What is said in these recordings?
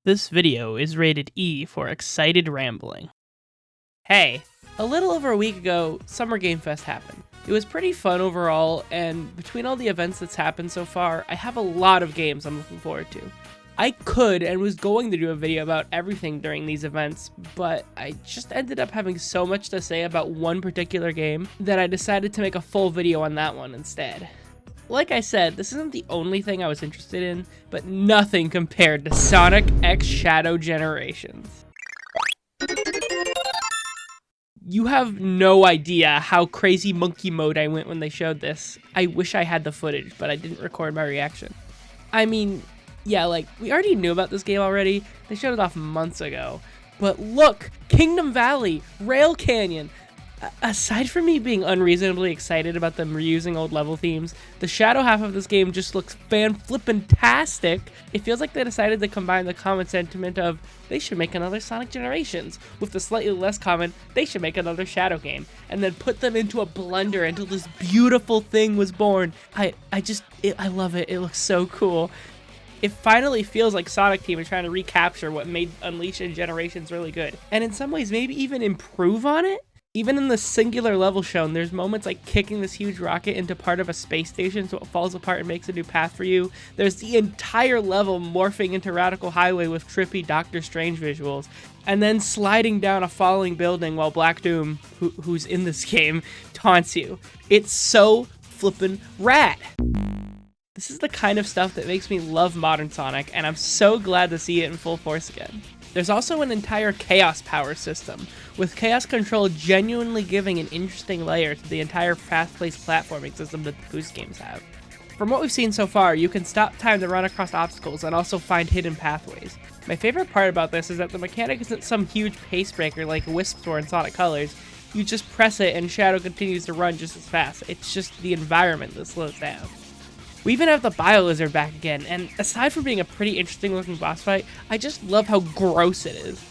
This video is rated E for excited rambling. Hey, a little over a week ago, Summer Game Fest happened. It was pretty fun overall, and between all the events that's happened so far, I have a lot of games I'm looking forward to. I could and was going to do a video about everything during these events, but I just ended up having so much to say about one particular game that I decided to make a full video on that one instead. Like I said, this isn't the only thing I was interested in, but nothing compared to Sonic X Shadow Generations. You have no idea how crazy monkey mode I went when they showed this. I wish I had the footage, but I didn't record my reaction. I mean, yeah, we already knew about this game already. They showed it off months ago. But look, Kingdom Valley, Rail Canyon. Aside from me being unreasonably excited about them reusing old level themes, the shadow half of this game just looks fan-flippin-tastic. It feels like they decided to combine the common sentiment of, they should make another Sonic Generations, with the slightly less common, they should make another Shadow game, and then put them into a blender until this beautiful thing was born. I love it. It looks so cool. It finally feels like Sonic Team is trying to recapture what made Unleashed and Generations really good, and in some ways maybe even improve on it. Even in the singular level shown, there's moments like kicking this huge rocket into part of a space station so it falls apart and makes a new path for you. There's the entire level morphing into Radical Highway with trippy Doctor Strange visuals, and then sliding down a falling building while Black Doom, who's in this game, taunts you. It's so flippin' rad! This is the kind of stuff that makes me love modern Sonic, and I'm so glad to see it in full force again. There's also an entire Chaos Power system, with Chaos Control genuinely giving an interesting layer to the entire fast-paced platforming system that the Boost games have. From what we've seen so far, you can stop time to run across obstacles and also find hidden pathways. My favorite part about this is that the mechanic isn't some huge pace breaker like Wisps were in Sonic Colors. You just press it and Shadow continues to run just as fast. It's just the environment that slows down. We even have the Bio-Lizard back again, and aside from being a pretty interesting looking boss fight, I just love how gross it is.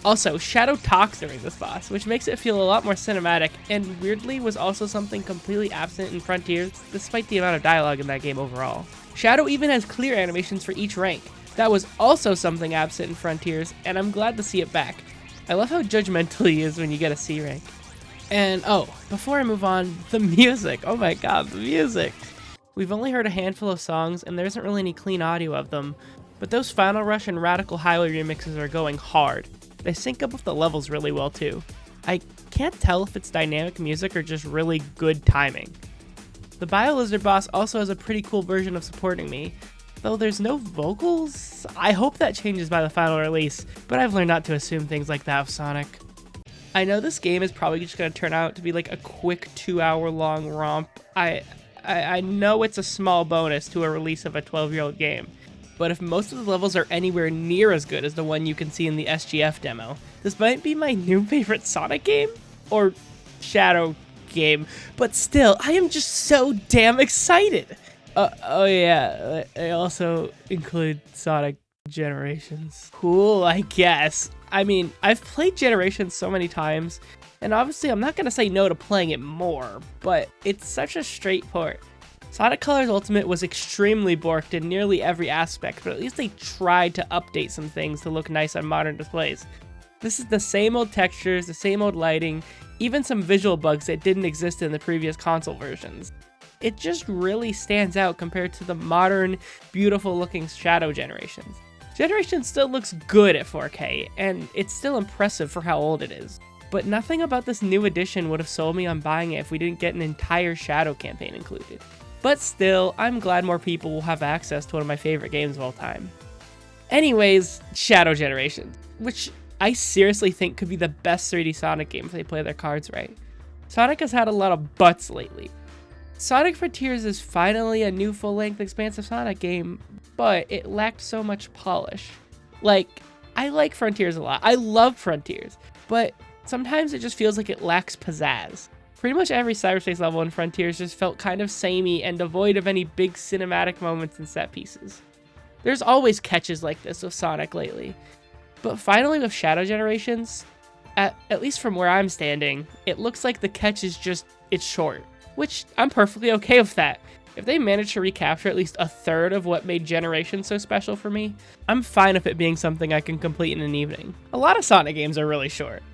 Also, Shadow talks during this boss, which makes it feel a lot more cinematic, and weirdly was also something completely absent in Frontiers, despite the amount of dialogue in that game overall. Shadow even has clear animations for each rank. That was also something absent in Frontiers, and I'm glad to see it back. I love how judgmental he is when you get a C rank. And before I move on, the music. Oh my god, the music! We've only heard a handful of songs, and there isn't really any clean audio of them, but those Final Rush and Radical Highway remixes are going hard. They sync up with the levels really well too. I can't tell if it's dynamic music or just really good timing. The Bio-Lizard boss also has a pretty cool version of Supporting Me, though there's no vocals. I hope that changes by the final release, but I've learned not to assume things like that with Sonic. I know this game is probably just going to turn out to be like a quick 2-hour long romp. I know it's a small bonus to a release of a 12-year-old game, but if most of the levels are anywhere near as good as the one you can see in the SGF demo, this might be my new favorite Sonic game? Or Shadow game, but still, I am just so damn excited! Oh yeah, I also include Sonic Generations. Cool, I guess. I mean, I've played Generations so many times, and obviously I'm not going to say no to playing it more, but it's such a straight port. Sonic Colors Ultimate was extremely borked in nearly every aspect, but at least they tried to update some things to look nice on modern displays. This is the same old textures, the same old lighting, even some visual bugs that didn't exist in the previous console versions. It just really stands out compared to the modern, beautiful looking Shadow Generations. Generations still looks good at 4K, and it's still impressive for how old it is. But nothing about this new edition would have sold me on buying it if we didn't get an entire Shadow campaign included. But still, I'm glad more people will have access to one of my favorite games of all time. Anyways, Shadow Generations, which I seriously think could be the best 3D Sonic game if they play their cards right. Sonic has had a lot of butts lately. Sonic Frontiers is finally a new full-length expansive Sonic game, but it lacked so much polish. I like Frontiers a lot. I love Frontiers, but sometimes it just feels like it lacks pizzazz. Pretty much every cyberspace level in Frontiers just felt kind of samey and devoid of any big cinematic moments and set pieces. There's always catches like this with Sonic lately, but finally with Shadow Generations, at least from where I'm standing, it looks like the catch is just, it's short, which I'm perfectly okay with that. If they manage to recapture at least a third of what made Generations so special for me, I'm fine with it being something I can complete in an evening. A lot of Sonic games are really short.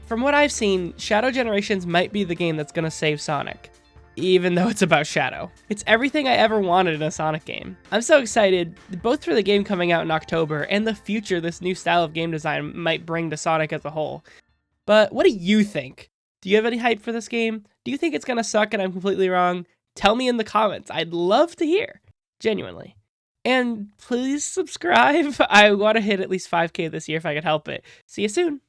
From what I've seen, Shadow Generations might be the game that's gonna save Sonic, even though it's about Shadow. It's everything I ever wanted in a Sonic game. I'm so excited, both for the game coming out in October and the future this new style of game design might bring to Sonic as a whole. But what do you think? Do you have any hype for this game? Do you think it's gonna suck and I'm completely wrong? Tell me in the comments. I'd love to hear. Genuinely. And please subscribe. I want to hit at least 5K this year if I could help it. See you soon.